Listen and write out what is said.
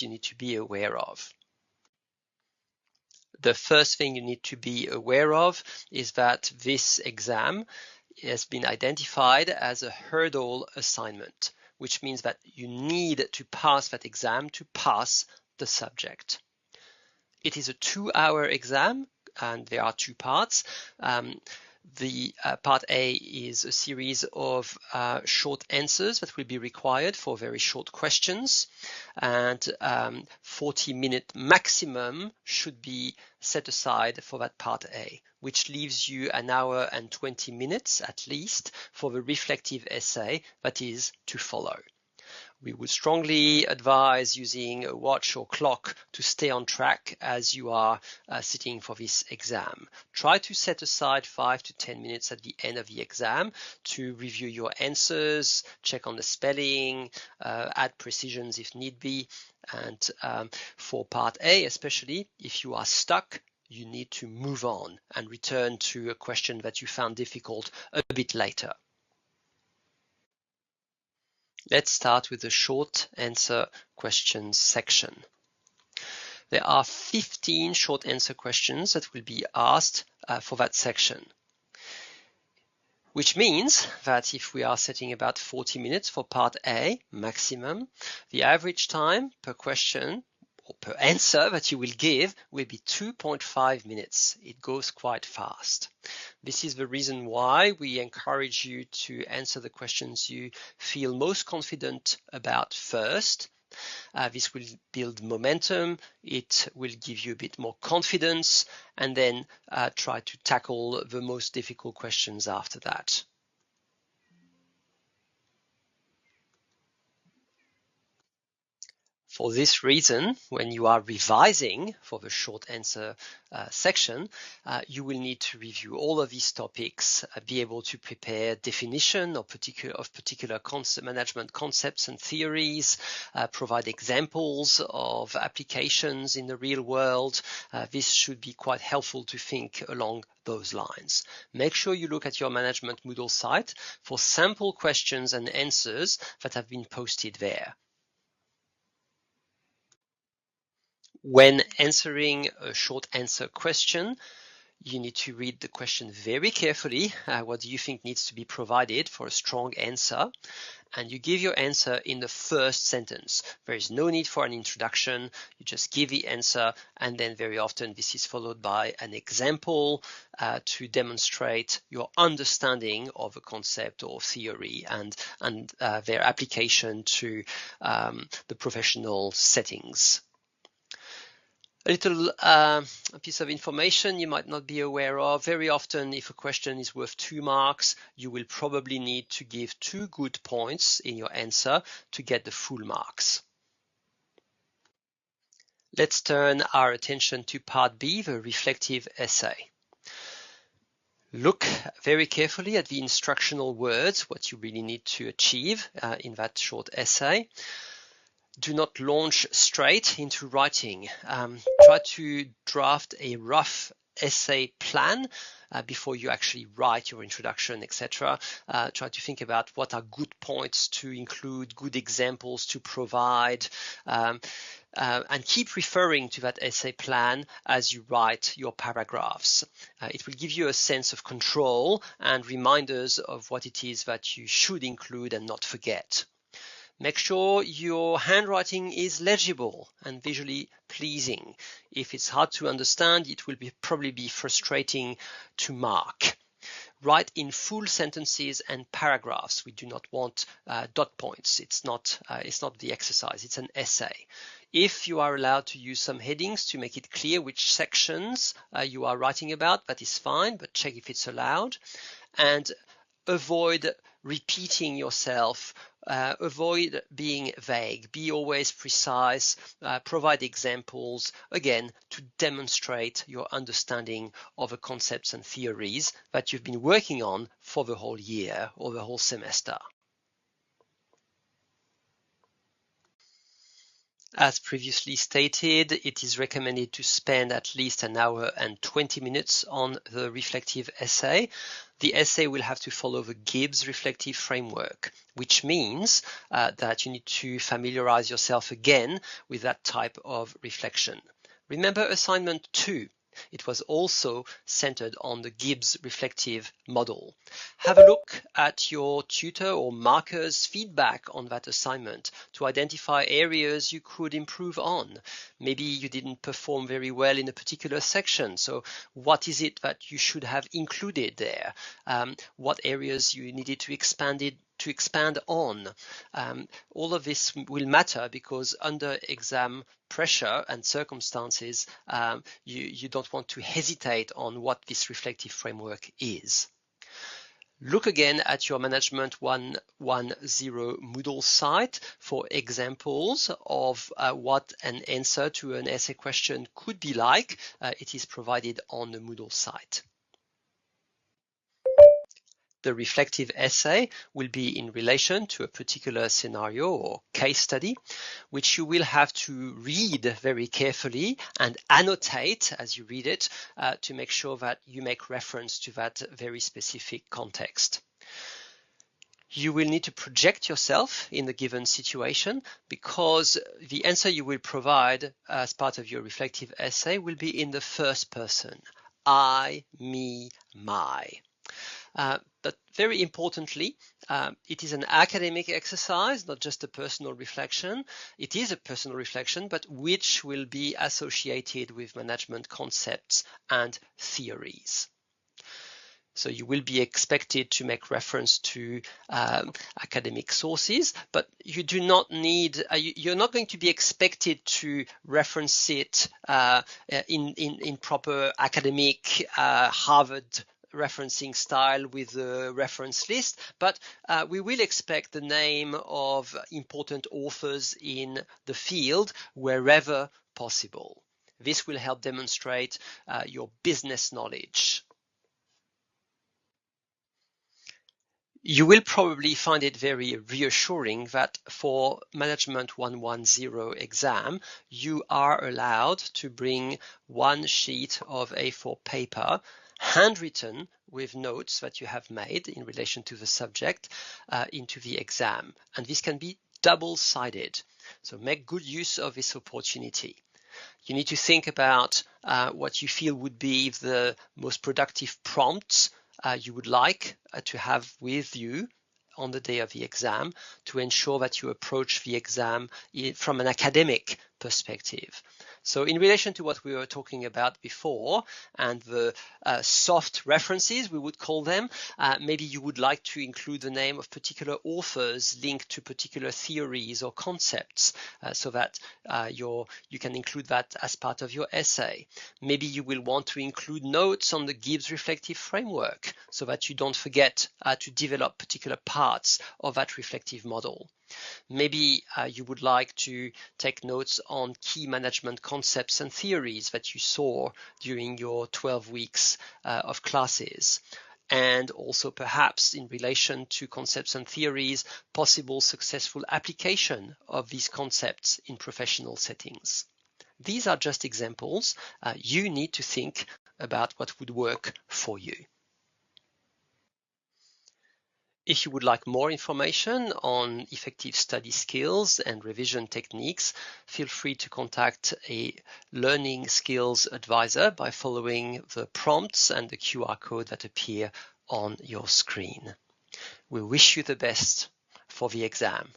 you need to be aware of. The first thing you need to be aware of is that this exam has been identified as a hurdle assignment, which means that you need to pass that exam to pass the subject. It is a 2-hour exam and there are 2 parts. The part A is a series of short answers that will be required for very short questions, and 40-minute maximum should be set aside for that part A, which leaves you 1 hour and 20 minutes at least for the reflective essay that is to follow. We would strongly advise using a watch or clock to stay on track as you are sitting for this exam. Try to set aside 5 to 10 minutes at the end of the exam to review your answers, check on the spelling, add precisions if need be. And for part A, especially if you are stuck, you need to move on and return to a question that you found difficult a bit later. Let's start with the short answer questions section. There are 15 short answer questions that will be asked for that section, which means that if we are setting about 40 minutes for part A maximum, the average time per question or per answer that you will give will be 2.5 minutes. It goes quite fast. This is the reason why we encourage you to answer the questions you feel most confident about first. This will build momentum, it will give you a bit more confidence, and then try to tackle the most difficult questions after that. For this reason, when you are revising for the short answer section, you will need to review all of these topics, be able to prepare definition of particular concept management concepts and theories, provide examples of applications in the real world. This should be quite helpful to think along those lines. Make sure you look at your Management Moodle site for sample questions and answers that have been posted there. When answering a short answer question, you need to read the question very carefully. What do you think needs to be provided for a strong answer? And you give your answer in the first sentence. There is no need for an introduction. You just give the answer, and then very often this is followed by an example to demonstrate your understanding of a concept or theory and their application to the professional settings. A little piece of information you might not be aware of. Very often, if a question is worth 2 marks, you will probably need to give 2 good points in your answer to get the full marks. Let's turn our attention to part B, the reflective essay. Look very carefully at the instructional words, what you really need to achieve in that short essay. Do not launch straight into writing. Try to draft a rough essay plan before you actually write your introduction, etc. Try to think about what are good points to include, good examples to provide, and keep referring to that essay plan as you write your paragraphs. It will give you a sense of control and reminders of what it is that you should include and not forget. Make sure your handwriting is legible and visually pleasing. If it's hard to understand, it will probably be frustrating to mark. Write in full sentences and paragraphs. We do not want dot points. It's not the exercise. It's an essay. If you are allowed to use some headings to make it clear which sections you are writing about, that is fine, but check if it's allowed. And avoid repeating yourself. Avoid being vague. Be always precise. Provide examples, again, to demonstrate your understanding of the concepts and theories that you've been working on for the whole year or the whole semester. As previously stated, it is recommended to spend at least 1 hour and 20 minutes on the reflective essay. the essay will have to follow the Gibbs reflective framework, which means that you need to familiarize yourself again with that type of reflection. Remember assignment 2. It was also centered on the Gibbs reflective model. Have a look at your tutor or marker's feedback on that assignment to identify areas you could improve on. Maybe you didn't perform very well in a particular section, so what is it that you should have included there? What areas you needed to expand on. All of this will matter because under exam pressure and circumstances, you don't want to hesitate on what this reflective framework is. Look again at your Management 110 Moodle site for examples of what an answer to an essay question could be like. It is provided on the Moodle site. The reflective essay will be in relation to a particular scenario or case study, which you will have to read very carefully and annotate as you read it to make sure that you make reference to that very specific context. You will need to project yourself in the given situation because the answer you will provide as part of your reflective essay will be in the first person. I, me, my. But very importantly, it is an academic exercise, not just a personal reflection. It is a personal reflection, but which will be associated with management concepts and theories. So you will be expected to make reference to academic sources, but you do not need, you're not going to be expected to reference it in proper academic Harvard referencing style with a reference list, but we will expect the name of important authors in the field wherever possible. This will help demonstrate your business knowledge. You will probably find it very reassuring that for Management 110 exam, you are allowed to bring one sheet of A4 paper handwritten with notes that you have made in relation to the subject into the exam. And this can be double-sided. So make good use of this opportunity. You need to think about what you feel would be the most productive prompts you would like to have with you on the day of the exam to ensure that you approach the exam from an academic perspective. So in relation to what we were talking about before and the soft references, we would call them, maybe you would like to include the name of particular authors linked to particular theories or concepts so that you can include that as part of your essay. Maybe you will want to include notes on the Gibbs reflective framework so that you don't forget to develop particular parts of that reflective model. Maybe you would like to take notes on key management concepts and theories that you saw during your 12 weeks of classes. And also perhaps in relation to concepts and theories, possible successful application of these concepts in professional settings. These are just examples. You need to think about what would work for you. If you would like more information on effective study skills and revision techniques, feel free to contact a learning skills advisor by following the prompts and the QR code that appear on your screen. We wish you the best for the exam.